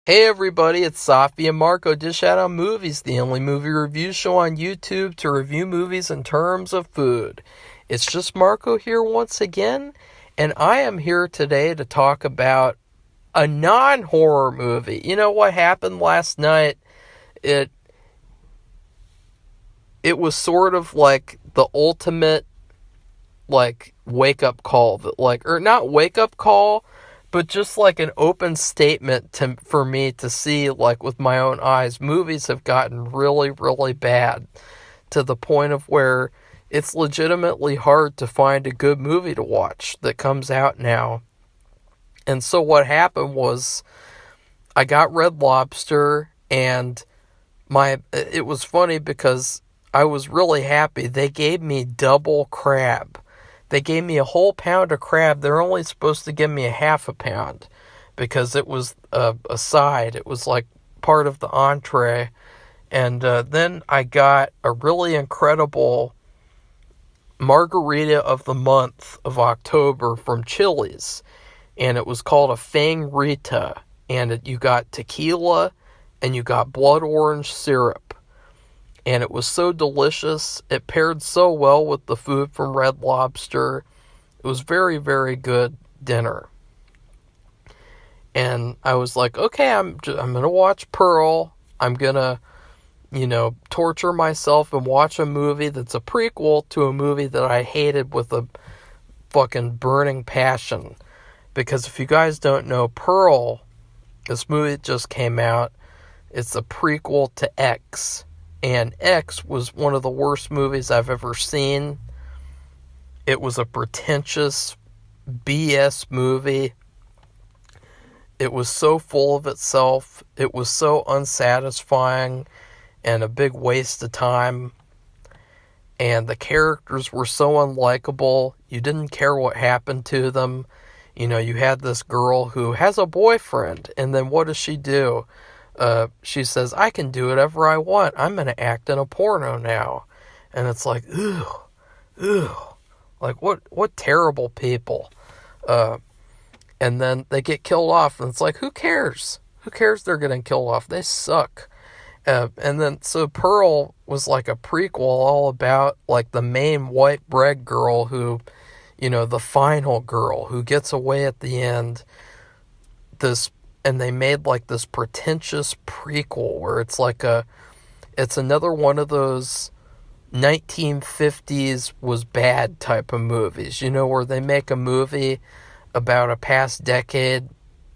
Hey everybody, it's Safi and Marco Dish Out on Movies, the only movie review show on YouTube to review movies in terms of food. It's just Marco here once again, and I am here today to talk about a non-horror movie. You know what happened last night? It it was sort of like the ultimate wake up call, or not wake up call, but just like an open statement for me to see, like, with my own eyes. Movies have gotten really, really bad to the point of where it's legitimately hard to find a good movie to watch that comes out now. And so what happened was I got Red Lobster, and it was funny because I was really happy. They gave me double crab. They gave me a whole pound of crab. They're only supposed to give me a half a pound because it was a side. It was like part of the entree. And then I got a really incredible margarita of the month of October from Chili's. And it was called a Fang Rita. And you got tequila and you got blood orange syrup. And it was so delicious. It paired so well with the food from Red Lobster. It was very, very good dinner. And I was like, okay, I'm going to watch Pearl. I'm going to, torture myself and watch a movie that's a prequel to a movie that I hated with a fucking burning passion. Because if you guys don't know, Pearl, this movie that just came out, it's a prequel to X. And X was one of the worst movies I've ever seen. It was a pretentious BS movie. It was so full of itself. It was so unsatisfying and a big waste of time. And the characters were so unlikable. You didn't care what happened to them. You had this girl who has a boyfriend, and then what does she do? She says, I can do whatever I want. I'm going to act in a porno now. And it's like, ew. Like, what terrible people. And then they get killed off, and it's like, who cares? Who cares they're getting killed off? They suck. And then, so Pearl was like a prequel all about, like, the main white bread girl who, the final girl who gets away at the end. And they made like this pretentious prequel where it's like it's another one of those 1950s was bad type of movies, where they make a movie about a past decade,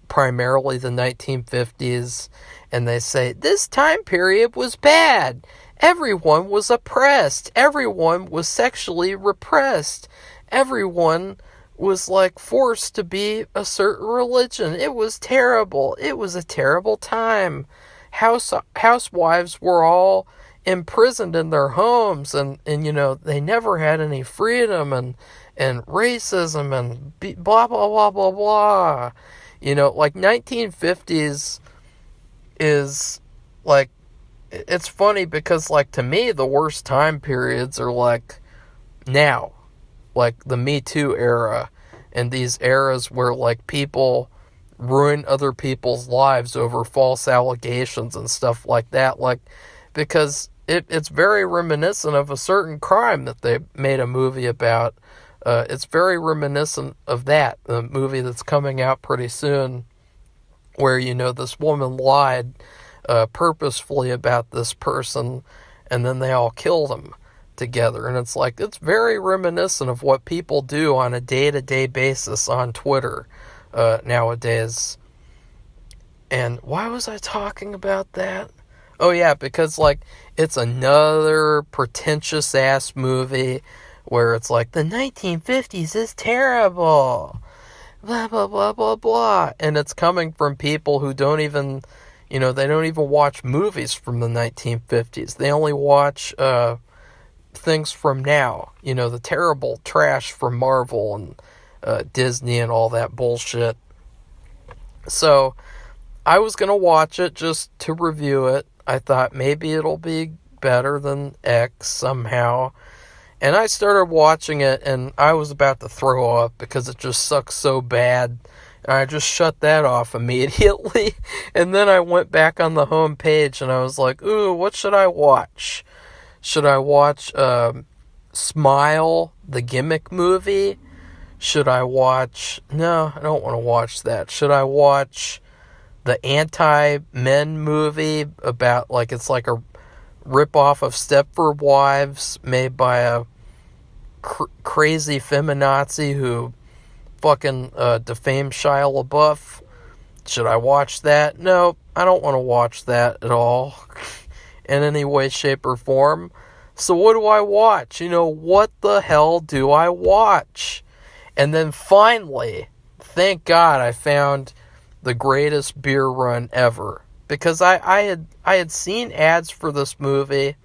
primarily the 1950s, and they say, this time period was bad. Everyone was oppressed. Everyone was sexually repressed. Everyone was like forced to be a certain religion. It was terrible. It was a terrible time. Housewives were all imprisoned in their homes, and they never had any freedom, and racism and blah blah blah blah blah. Like 1950s is like, it's funny because, like, to me the worst time periods are like now. Like the Me Too era, and these eras where, like, people ruin other people's lives over false allegations and stuff like that, like, because it's very reminiscent of a certain crime that they made a movie about. It's very reminiscent of that, the movie that's coming out pretty soon, where, this woman lied purposefully about this person, and then they all killed him together. And it's like, it's very reminiscent of what people do on a day-to-day basis on Twitter nowadays. And why was I talking about that? Oh yeah, because, like, it's another pretentious ass movie where it's like, the 1950s is terrible, blah blah blah blah blah, and it's coming from people who don't even, they don't even watch movies from the 1950s. They only watch things from now, the terrible trash from Marvel and Disney and all that bullshit. So I was going to watch it just to review it. I thought maybe it'll be better than X somehow. And I started watching it, and I was about to throw up because it just sucks so bad. And I just shut that off immediately. And then I went back on the home page and I was like, ooh, what should I watch? Should I watch Smile, the Gimmick movie? Should I watch... No, I don't want to watch that. Should I watch the Anti-Men movie about, like, it's like a rip-off of Stepford Wives made by a crazy feminazi who fucking defamed Shia LaBeouf? Should I watch that? No, I don't want to watch that at all in any way, shape, or form. So what do I watch? What the hell do I watch? And then finally, thank God, I found the greatest beer run ever. Because I had seen ads for this movie,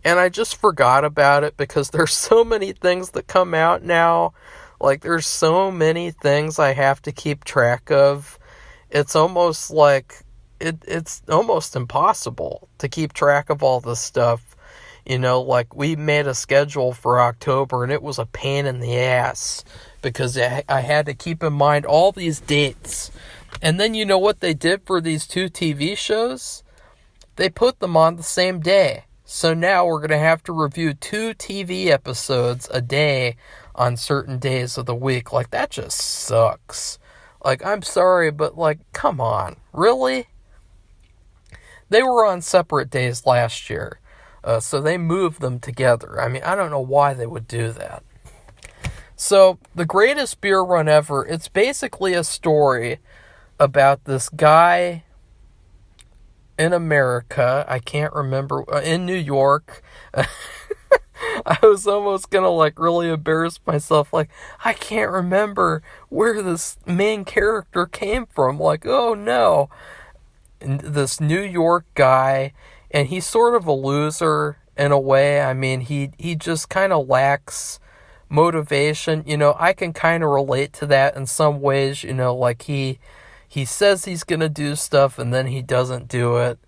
and I just forgot about it because there's so many things that come out now. Like, there's so many things I have to keep track of. It's almost like, it's almost impossible to keep track of all this stuff. Like, we made a schedule for October, and it was a pain in the ass because I had to keep in mind all these dates. And then you know what they did for these 2 TV shows? They put them on the same day. So now we're going to have to review 2 TV episodes a day on certain days of the week. Like, that just sucks. Like, I'm sorry, but, like, come on. Really? They were on separate days last year. So they moved them together. I mean, I don't know why they would do that. So, the greatest beer run ever, it's basically a story about this guy in America. I can't remember, in New York. I was almost gonna, like, really embarrass myself. Like, I can't remember where this main character came from. Like, oh no. And this New York guy, and he's sort of a loser in a way. I mean, he just kind of lacks motivation. I can kind of relate to that in some ways. Like, he says he's going to do stuff and then he doesn't do it.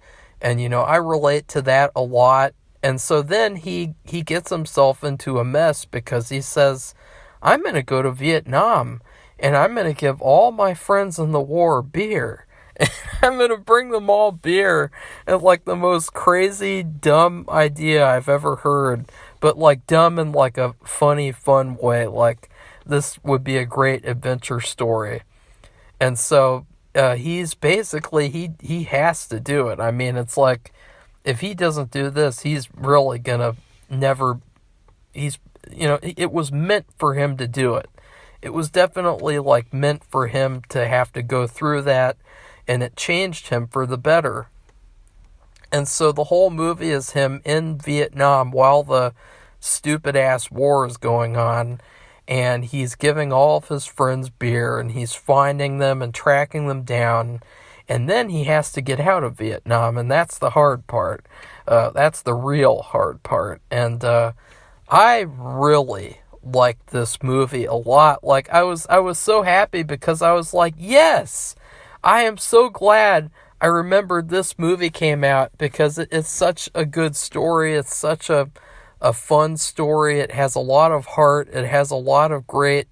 And, I relate to that a lot. And so then he gets himself into a mess because he says, I'm going to go to Vietnam and I'm going to give all my friends in the war beer. And I'm going to bring them all beer. And, like, the most crazy, dumb idea I've ever heard. But, like, dumb in, like, a funny, fun way. Like, this would be a great adventure story. And so he's basically, he has to do it. I mean, it's like, if he doesn't do this, he's really gonna never, it was meant for him to do it. It was definitely, like, meant for him to have to go through that, and it changed him for the better. And so the whole movie is him in Vietnam while the stupid-ass war is going on, and he's giving all of his friends beer, and he's finding them and tracking them down, and then he has to get out of Vietnam, and that's the hard part. That's the real hard part. And I really liked this movie a lot. Like, I was so happy because I was like, yes! I am so glad I remembered this movie came out because it's such a good story. It's such a fun story. It has a lot of heart. It has a lot of great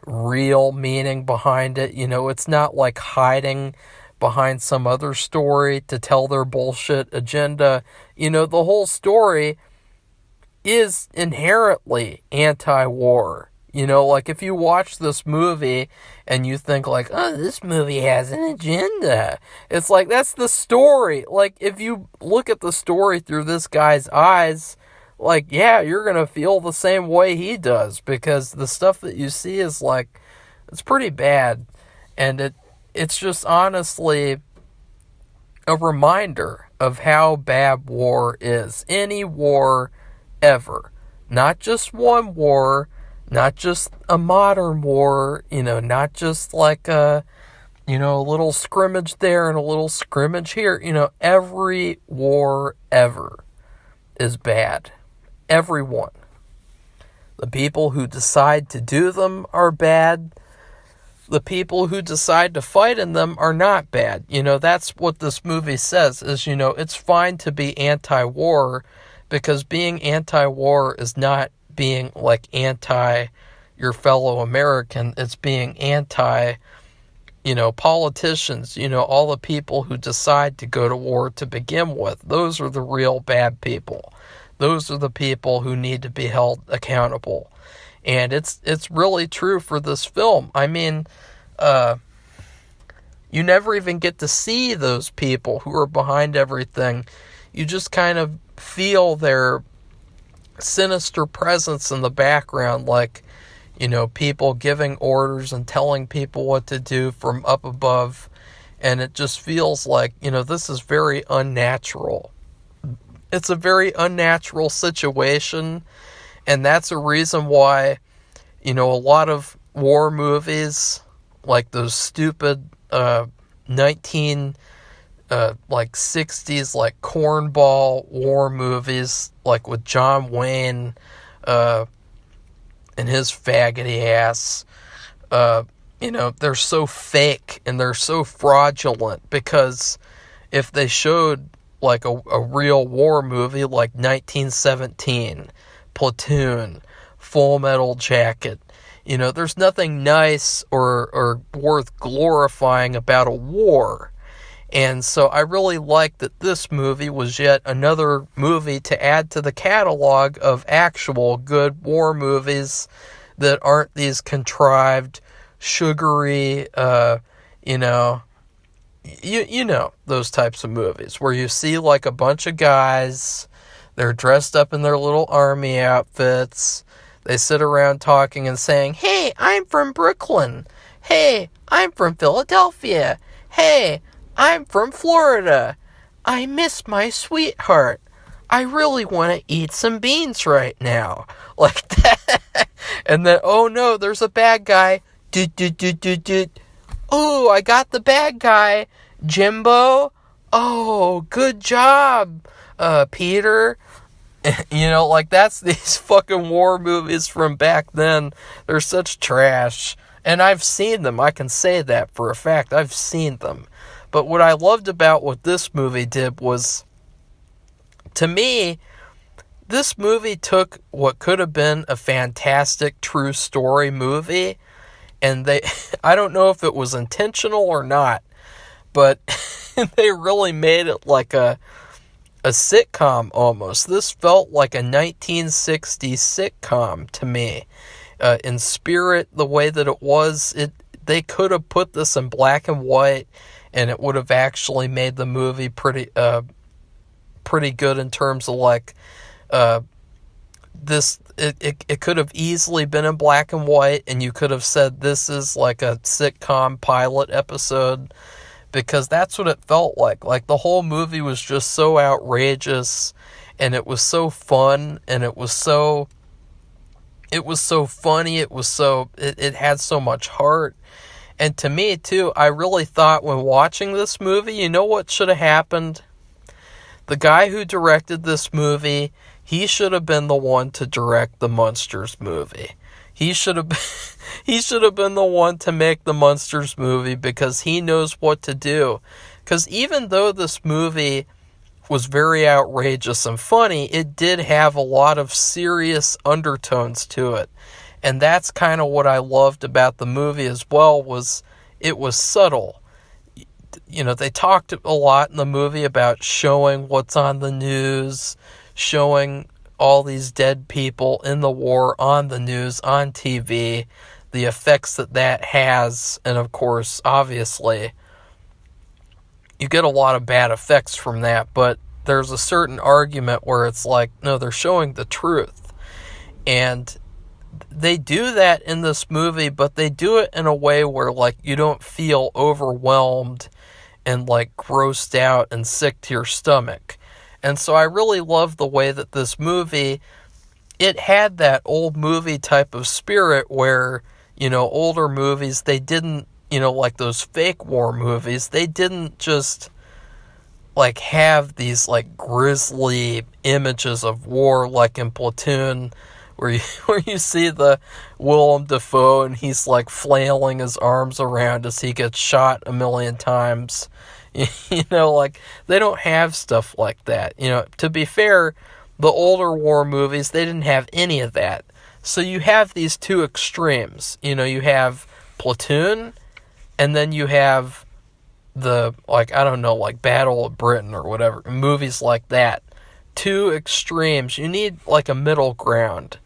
real meaning behind it. It's not like hiding behind some other story to tell their bullshit agenda. The whole story is inherently anti-war. Like, if you watch this movie and you think, like, oh, this movie has an agenda, it's like, that's the story. Like, if you look at the story through this guy's eyes, like, yeah, you're gonna feel the same way he does, because the stuff that you see is, like, it's pretty bad, and it's just honestly a reminder of how bad war is. Any war ever. Not just one war, not just a modern war, not just like a little scrimmage there and a little scrimmage here. Every war ever is bad. Everyone. The people who decide to do them are bad. The people who decide to fight in them are not bad. That's what this movie says, is, it's fine to be anti-war, because being anti-war is not being, like, anti, your fellow American. It's being anti, politicians, all the people who decide to go to war to begin with. Those are the real bad people. Those are the people who need to be held accountable. And it's really true for this film. I mean, you never even get to see those people who are behind everything. You just kind of feel their sinister presence in the background, like, people giving orders and telling people what to do from up above. And it just feels like, this is very unnatural. It's a very unnatural situation. And that's a reason why, a lot of war movies, like those stupid 60s, like cornball war movies, like with John Wayne, and his faggoty ass, they're so fake and they're so fraudulent, because if they showed like a real war movie like 1917, Platoon, Full Metal Jacket, there's nothing nice or worth glorifying about a war. And so I really like that this movie was yet another movie to add to the catalog of actual good war movies that aren't these contrived, sugary, those types of movies where you see like a bunch of guys, they're dressed up in their little army outfits, they sit around talking and saying, "Hey, I'm from Brooklyn. Hey, I'm from Philadelphia. Hey, I'm from Florida. I miss my sweetheart. I really want to eat some beans right now." Like that. And then, oh no, there's a bad guy. Oh, I got the bad guy. Jimbo. Oh, good job, Peter. Like that's these fucking war movies from back then. They're such trash. And I've seen them. I can say that for a fact. I've seen them. But what I loved about what this movie did was, to me, this movie took what could have been a fantastic true story movie, and I don't know if it was intentional or not, but they really made it like a sitcom almost. This felt like a 1960s sitcom to me. In spirit, the way that it was, they could have put this in black and white, and it would have actually made the movie pretty good in terms of like this. It could have easily been in black and white, and you could have said this is like a sitcom pilot episode, because that's what it felt like. Like the whole movie was just so outrageous, and it was so fun, and it was so funny. It had so much heart. And to me, too, I really thought when watching this movie, you know what should have happened? The guy who directed this movie, he should have been the one to direct the Munsters movie. He should have been the one to make the Munsters movie, because he knows what to do. Because even though this movie was very outrageous and funny, it did have a lot of serious undertones to it. And that's kind of what I loved about the movie as well, was it was subtle. They talked a lot in the movie about showing what's on the news, showing all these dead people in the war on the news, on TV, the effects that has. And of course, obviously, you get a lot of bad effects from that, but there's a certain argument where it's like, no, they're showing the truth. And they do that in this movie, but they do it in a way where, like, you don't feel overwhelmed and, like, grossed out and sick to your stomach. And so I really love the way that this movie, it had that old movie type of spirit where, older movies, they didn't, like those fake war movies, they didn't just, like, have these, like, grisly images of war, like in Platoon, where you see the Willem Dafoe and he's like flailing his arms around as he gets shot a million times. Like, they don't have stuff like that. To be fair, the older war movies, they didn't have any of that. So you have these two extremes. You know, you have Platoon, and then you have the, like, I don't know, like Battle of Britain or whatever, movies like that. Two extremes. You need, like, a middle ground,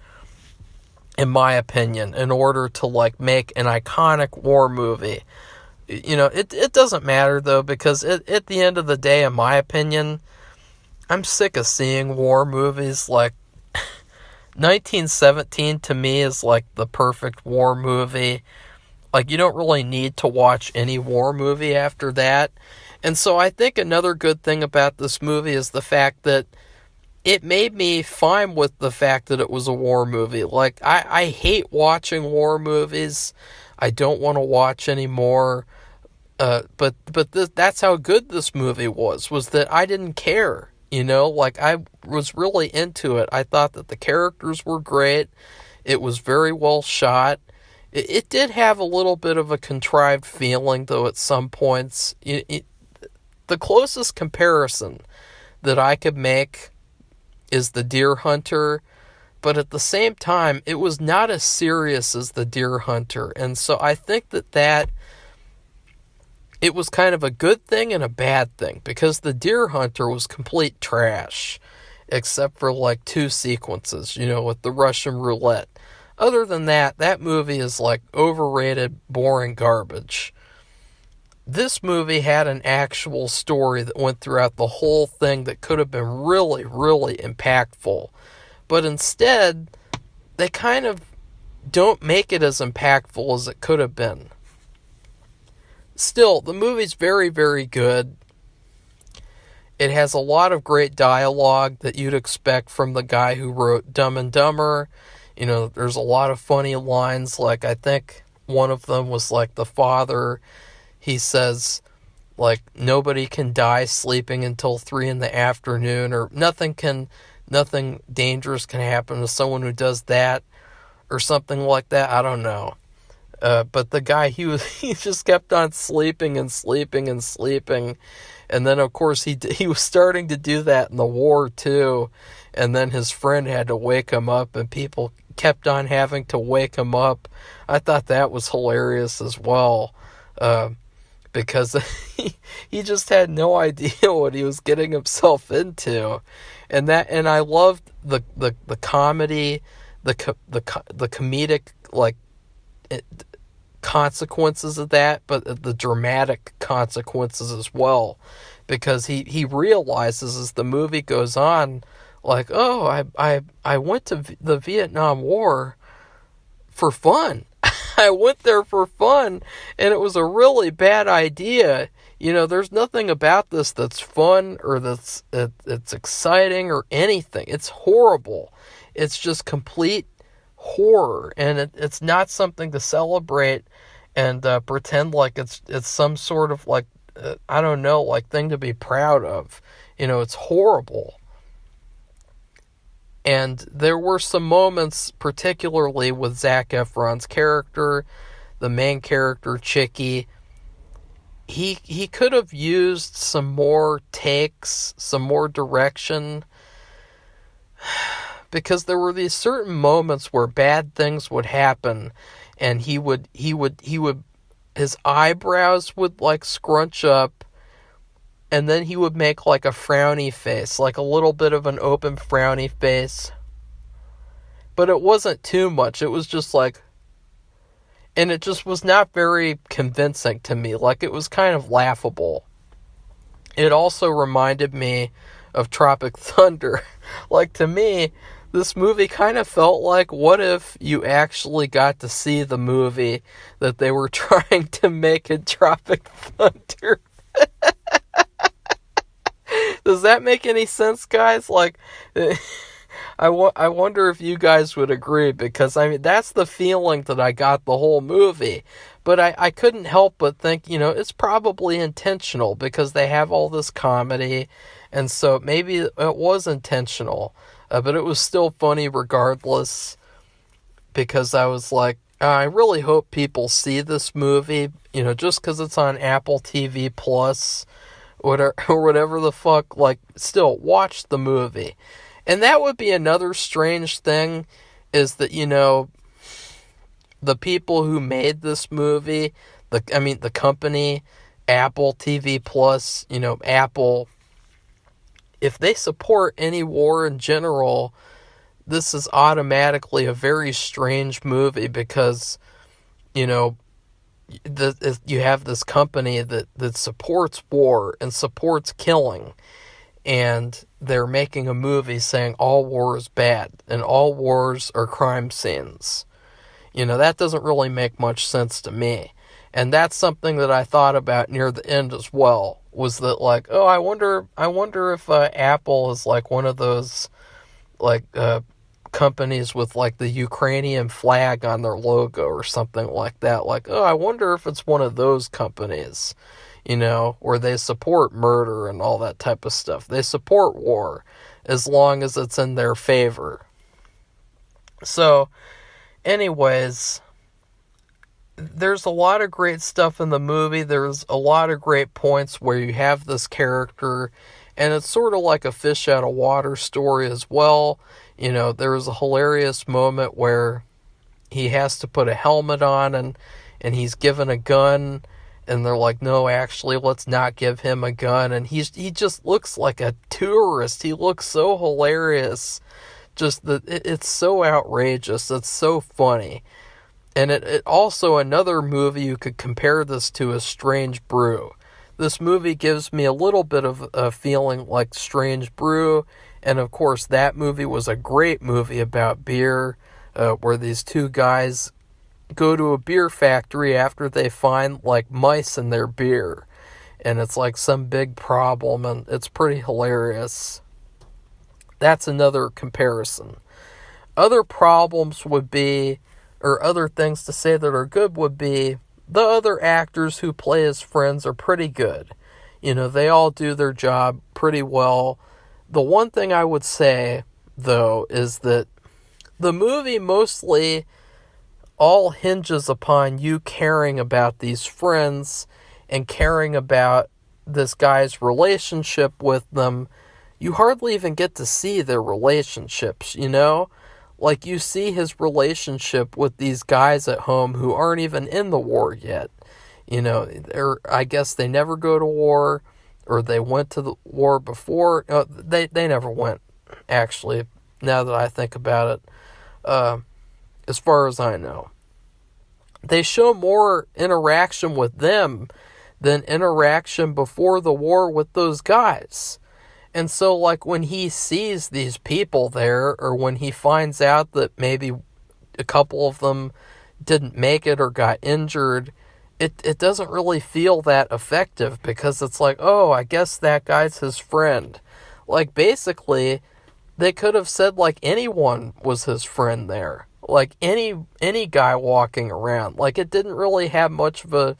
in my opinion, in order to, like, make an iconic war movie. You know, it doesn't matter, though, because at the end of the day, in my opinion, I'm sick of seeing war movies. Like, 1917 to me is like the perfect war movie. Like, you don't really need to watch any war movie after that. And so I think another good thing about this movie is the fact that it made me fine with the fact that it was a war movie. Like, I hate watching war movies. I don't want to watch anymore. But that's how good this movie was that I didn't care. You know, like, I was really into it. I thought that the characters were great. It was very well shot. It did have a little bit of a contrived feeling, though, at some points. The closest comparison that I could make is The Deer Hunter, but at the same time, it was not as serious as The Deer Hunter. And so I think that it was kind of a good thing and a bad thing, because The Deer Hunter was complete trash, except for like 2 sequences, you know, with the Russian roulette. Other than that, that movie is like overrated, boring garbage. This movie had an actual story that went throughout the whole thing that could have been really, really impactful. But instead, they kind of don't make it as impactful as it could have been. Still, the movie's very, very good. It has a lot of great dialogue that you'd expect from the guy who wrote Dumb and Dumber. You know, there's a lot of funny lines, like, I think one of them was like the father, he says, like, nobody can die sleeping until 3 p.m, or nothing dangerous can happen to someone who does that, or something like that. I don't know. But the guy, he just kept on sleeping and sleeping and sleeping. And then, of course, he was starting to do that in the war, too. And then his friend had to wake him up, and people kept on having to wake him up. I thought that was hilarious as well, because he just had no idea what he was getting himself into. And I loved the comedy, the comedic, like, consequences of that, but the dramatic consequences as well, because he realizes as the movie goes on, like, oh, I went to the Vietnam War for fun. I went there for fun, and it was a really bad idea. You know, there's nothing about this that's fun or that's it's exciting or anything. It's horrible. It's just complete horror, and it's not something to celebrate and pretend like it's some sort of, like, I don't know, like, thing to be proud of. You know, it's horrible. And there were some moments, particularly with Zac Efron's character, the main character, Chicky. He could have used some more takes, some more direction, because there were these certain moments where bad things would happen, and his eyebrows would, like, scrunch up, and then he would make, like, a frowny face, like a little bit of an open frowny face. But it wasn't too much. It was just like, and it just was not very convincing to me. Like, it was kind of laughable. It also reminded me of Tropic Thunder. Like, to me, this movie kind of felt like, what if you actually got to see the movie that they were trying to make in Tropic Thunder? Does that make any sense, guys? Like, I wonder if you guys would agree, because, I mean, that's the feeling that I got the whole movie. But I couldn't help but think, you know, it's probably intentional, because they have all this comedy, and so maybe it was intentional. But it was still funny regardless, because I was like, I really hope people see this movie, you know, just because it's on Apple TV Plus, or whatever the fuck, like, still, watch the movie. And that would be another strange thing, is that, the people who made this movie, the company, Apple TV Plus, Apple, if they support any war in general, this is automatically a very strange movie because, you have this company that supports war and supports killing, and they're making a movie saying all war is bad and all wars are crime scenes. That doesn't really make much sense to me. And that's something that I thought about near the end as well, was that I wonder if Apple is like one of those companies with the Ukrainian flag on their logo or something like that. I wonder if it's one of those companies, where they support murder and all that type of stuff. They support war as long as it's in their favor. So, anyways, there's a lot of great stuff in the movie. There's a lot of great points where you have this character, and it's sort of like a fish out of water story as well. There was a hilarious moment where he has to put a helmet on and he's given a gun, and they're like, no, actually, let's not give him a gun. And he just looks like a tourist. He looks so hilarious. Just that it's so outrageous. It's so funny. And it also, another movie you could compare this to is Strange Brew. This movie gives me a little bit of a feeling like Strange Brew. And of course, that movie was a great movie about beer, where these two guys go to a beer factory after they find mice in their beer. And it's some big problem, and it's pretty hilarious. That's another comparison. Other problems would be, or other things to say that are good would be, the other actors who play his friends are pretty good. They all do their job pretty well. The one thing I would say, though, is that the movie mostly all hinges upon you caring about these friends and caring about this guy's relationship with them. You hardly even get to see their relationships, you see his relationship with these guys at home who aren't even in the war yet. I guess they never go to war, or they went to the war before. They never went, actually, now that I think about it, as far as I know. They show more interaction with them than interaction before the war with those guys. And so, when he sees these people there, or when he finds out that maybe a couple of them didn't make it or got injured, it doesn't really feel that effective, because it's oh, I guess that guy's his friend. Basically, they could have said anyone was his friend there. Any guy walking around. It didn't really have much of an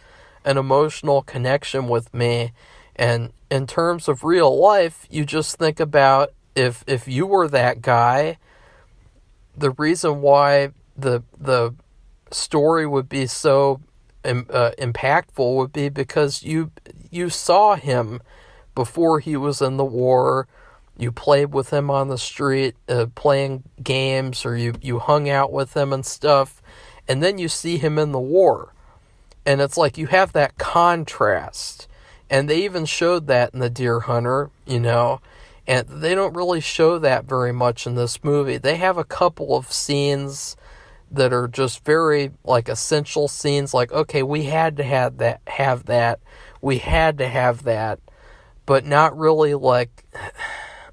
emotional connection with me. And in terms of real life, you just think about if you were that guy, the reason why the story would be so impactful would be because you saw him before he was in the war. You played with him on the street, playing games, or you hung out with him and stuff, and then you see him in the war. And it's you have that contrast. And they even showed that in The Deer Hunter, and they don't really show that very much in this movie. They have a couple of scenes that are just very, essential scenes, okay, we had to have that, we had to have that, but not really,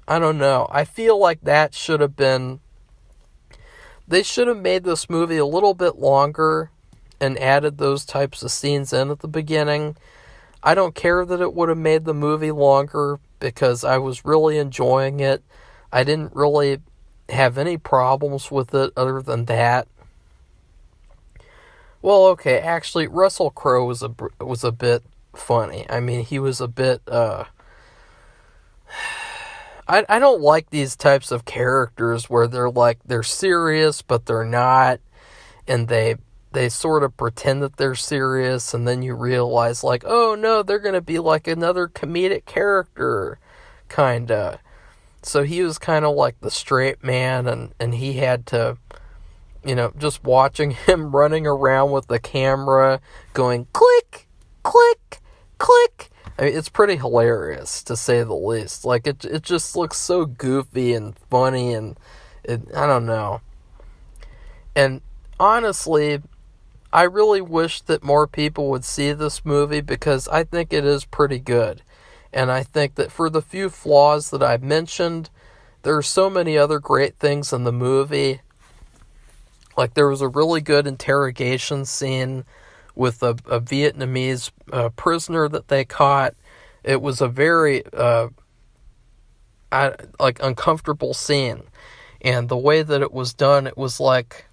I don't know. I feel like that should have been, they should have made this movie a little bit longer and added those types of scenes in at the beginning. I don't care that it would have made the movie longer, because I was really enjoying it. I didn't really have any problems with it other than that. Well, okay, actually, Russell Crowe was a bit funny. I mean, he was a bit, I don't like these types of characters where they're serious, but they're not, and they sort of pretend that they're serious, and then you realize, oh no, they're going to be another comedic character, kinda. So he was kind of like the straight man, and he had to just watching him running around with the camera going click, click, click. I mean, it's pretty hilarious, to say the least. Like, it just looks so goofy and funny, and I don't know. And honestly, I really wish that more people would see this movie, because I think it is pretty good. And I think that for the few flaws that I've mentioned, there are so many other great things in the movie. Like, there was a really good interrogation scene with a Vietnamese prisoner that they caught. It was a very uncomfortable scene. And the way that it was done, it was like,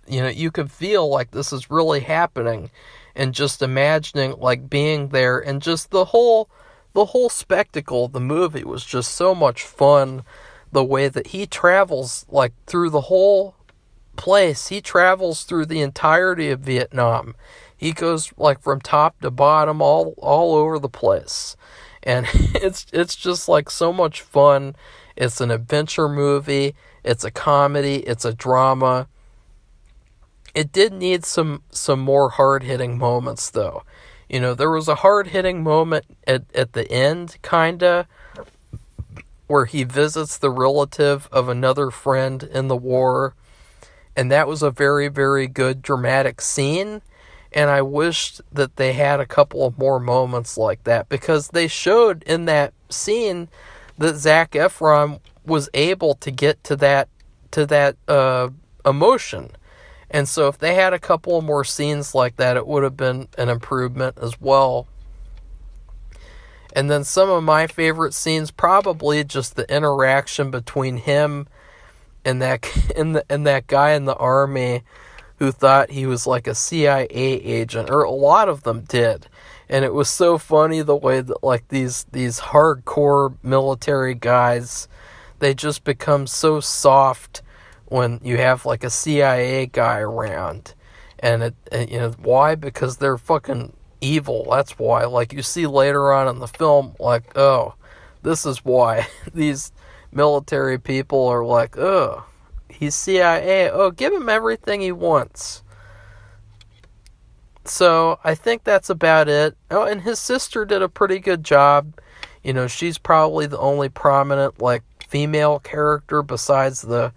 you could feel like this is really happening, and just imagining like being there, and just the whole spectacle of the movie was just so much fun. The way that he travels like through the whole place, he travels through the entirety of Vietnam. He goes like from top to bottom, all over the place, and it's just like so much fun. It's an adventure movie. It's a comedy. It's a drama. It did need some more hard-hitting moments, though. There was a hard-hitting moment at the end, kinda, where he visits the relative of another friend in the war, and that was a very, very good dramatic scene, and I wished that they had a couple of more moments like that, because they showed in that scene that Zac Efron was able to get to that emotion. And so if they had a couple of more scenes like that, it would have been an improvement as well. And then some of my favorite scenes, probably just the interaction between him and that guy in the army who thought he was like a CIA agent, or a lot of them did. And it was so funny the way that like these hardcore military guys, they just become so soft when you have like a CIA guy around. And why? Because they're fucking evil. That's why. Like, you see later on in the film, like, oh, this is why these military people are like, oh, he's CIA. Oh, give him everything he wants. So I think that's about it. Oh, and his sister did a pretty good job. She's probably the only prominent like female character besides the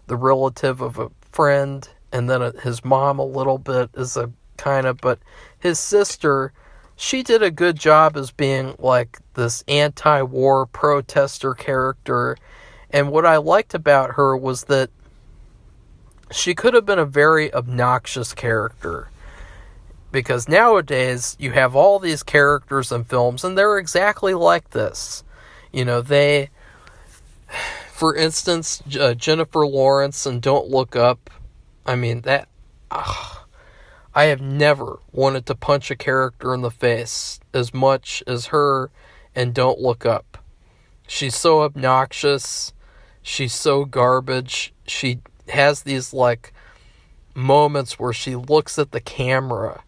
relative of a friend, and then his mom a little bit is a kind of, but his sister, she did a good job as being like this anti-war protester character. And what I liked about her was that she could have been a very obnoxious character, because nowadays you have all these characters in films and they're exactly like this. They, for instance, Jennifer Lawrence in Don't Look Up. I mean, I have never wanted to punch a character in the face as much as her in Don't Look Up. She's so obnoxious. She's so garbage. She has these like moments where she looks at the camera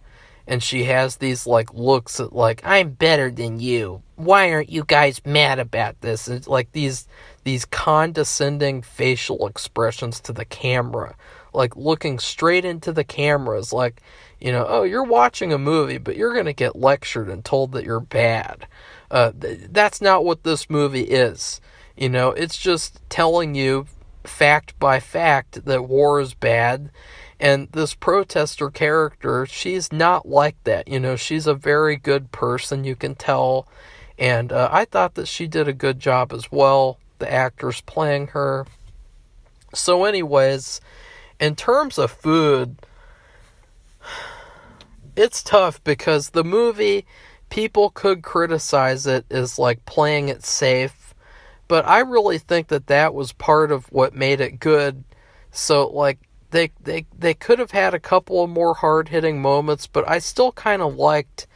and she has these like looks at like, I'm better than you. Why aren't you guys mad about this? And it's like these condescending facial expressions to the camera, like looking straight into the cameras, like, oh, you're watching a movie, but you're going to get lectured and told that you're bad. That's not what this movie is. It's just telling you fact by fact that war is bad. And this protester character, she's not like that. She's a very good person, you can tell. And I thought that she did a good job as well, the actors playing her. So anyways, in terms of food, it's tough because the movie, people could criticize it as like playing it safe. But I really think that was part of what made it good. So like, they could have had a couple of more hard-hitting moments, but I still kind of liked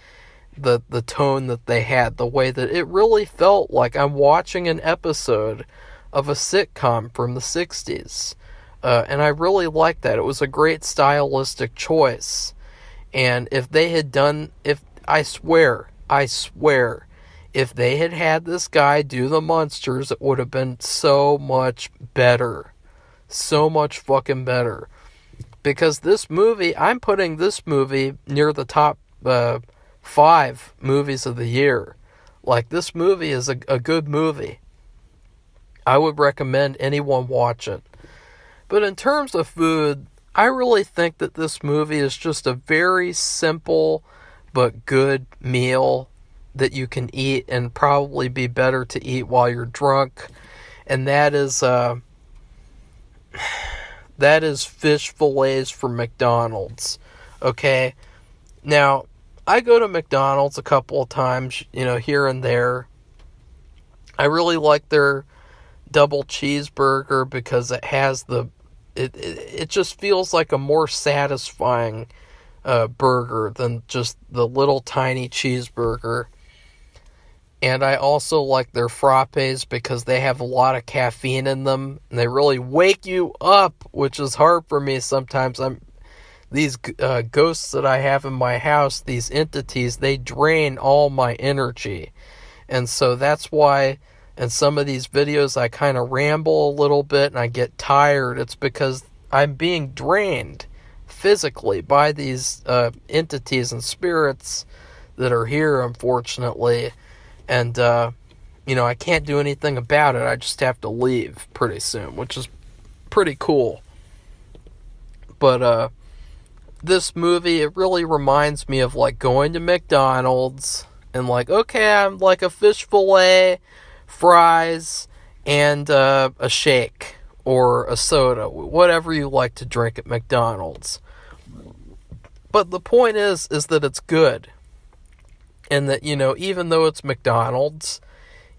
the tone that they had, the way that it really felt like I'm watching an episode of a sitcom from the 60s. And I really liked that. It was a great stylistic choice. And if I swear, if they had this guy do the monsters, it would have been so much better. So much fucking better. Because this movie, I'm putting this movie near the top 5 movies of the year. Like, this movie is a good movie. I would recommend anyone watch it. But in terms of food, I really think that this movie is just a very simple but good meal that you can eat, and probably be better to eat while you're drunk. And that is fish fillets from McDonald's. Okay? Now, I go to McDonald's a couple of times, here and there. I really like their double cheeseburger because it has it just feels like a more satisfying burger than just the little tiny cheeseburger. And I also like their frappes because they have a lot of caffeine in them, and they really wake you up, which is hard for me sometimes. These ghosts that I have in my house, these entities, they drain all my energy. And so that's why in some of these videos I kind of ramble a little bit and I get tired. It's because I'm being drained physically by these entities and spirits that are here, unfortunately. And, I can't do anything about it. I just have to leave pretty soon, which is pretty cool. But, this movie, it really reminds me of, like, going to McDonald's and, like, okay, I'm like a fish fillet, fries, and a shake or a soda, whatever you like to drink at McDonald's. But the point is that it's good. And that, even though it's McDonald's,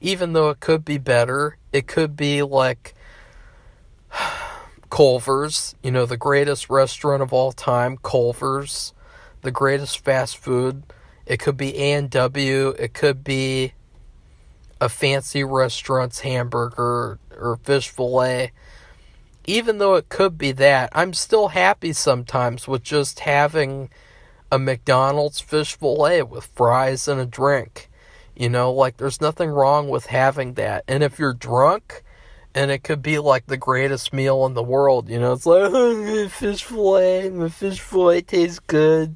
even though it could be better, it could be like Culver's, the greatest restaurant of all time, Culver's, the greatest fast food. It could be A&W, it could be a fancy restaurant's hamburger or fish fillet. Even though it could be that, I'm still happy sometimes with just having a McDonald's fish fillet with fries and a drink. There's nothing wrong with having that. And if you're drunk, and it could be like the greatest meal in the world, it's like, oh, my fish fillet tastes good.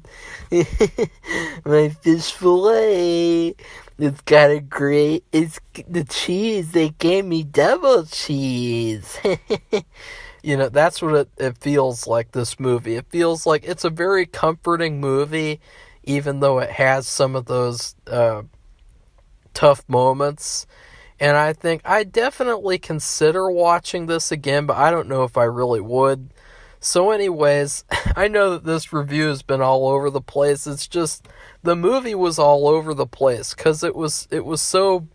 My fish fillet, it's got it's the cheese, they gave me double cheese. That's what it feels like, this movie. It feels like it's a very comforting movie, even though it has some of those tough moments. And I think I definitely consider watching this again, but I don't know if I really would. So anyways, I know that this review has been all over the place. It's just, the movie was all over the place because it was so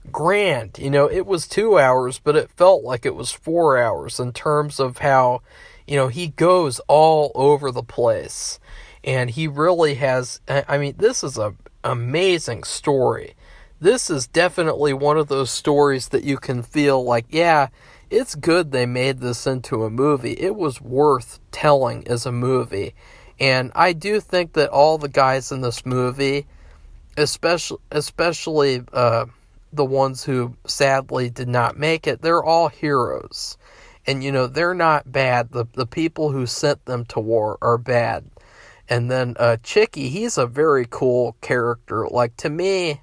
grand. It was 2 hours, but it felt like it was 4 hours in terms of how, he goes all over the place. And he really has, this is an amazing story. This is definitely one of those stories that you can feel like, yeah, it's good they made this into a movie. It was worth telling as a movie. And I do think that all the guys in this movie, especially the ones who sadly did not make it, they're all heroes. And, they're not bad. The people who sent them to war are bad. And then Chicky, he's a very cool character. Like, to me,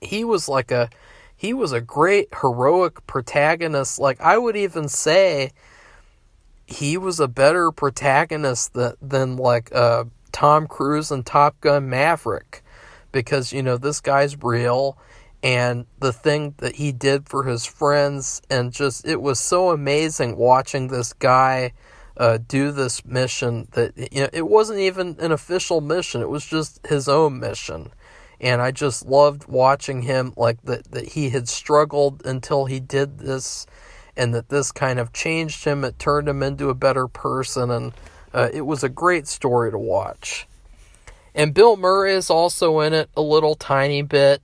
he was a great heroic protagonist. Like, I would even say he was a better protagonist than Tom Cruise in Top Gun Maverick, because this guy's real, and the thing that he did for his friends, and just, it was so amazing watching this guy do this mission that, it wasn't even an official mission, it was just his own mission. And I just loved watching him, that he had struggled until he did this, and that this kind of changed him. It turned him into a better person, and it was a great story to watch. And Bill Murray is also in it a little tiny bit.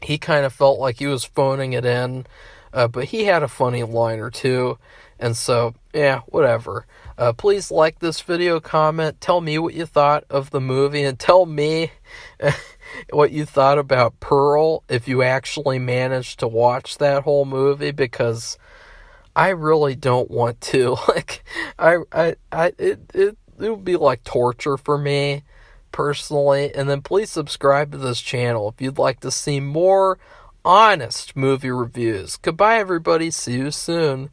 He kind of felt like he was phoning it in, but he had a funny line or two. And so, yeah, whatever. Please like this video, comment, tell me what you thought of the movie, and tell me what you thought about Pearl, if you actually managed to watch that whole movie, because I really don't want to. Like, it would be like torture for me, personally. And then please subscribe to this channel if you'd like to see more honest movie reviews. Goodbye, everybody. See you soon.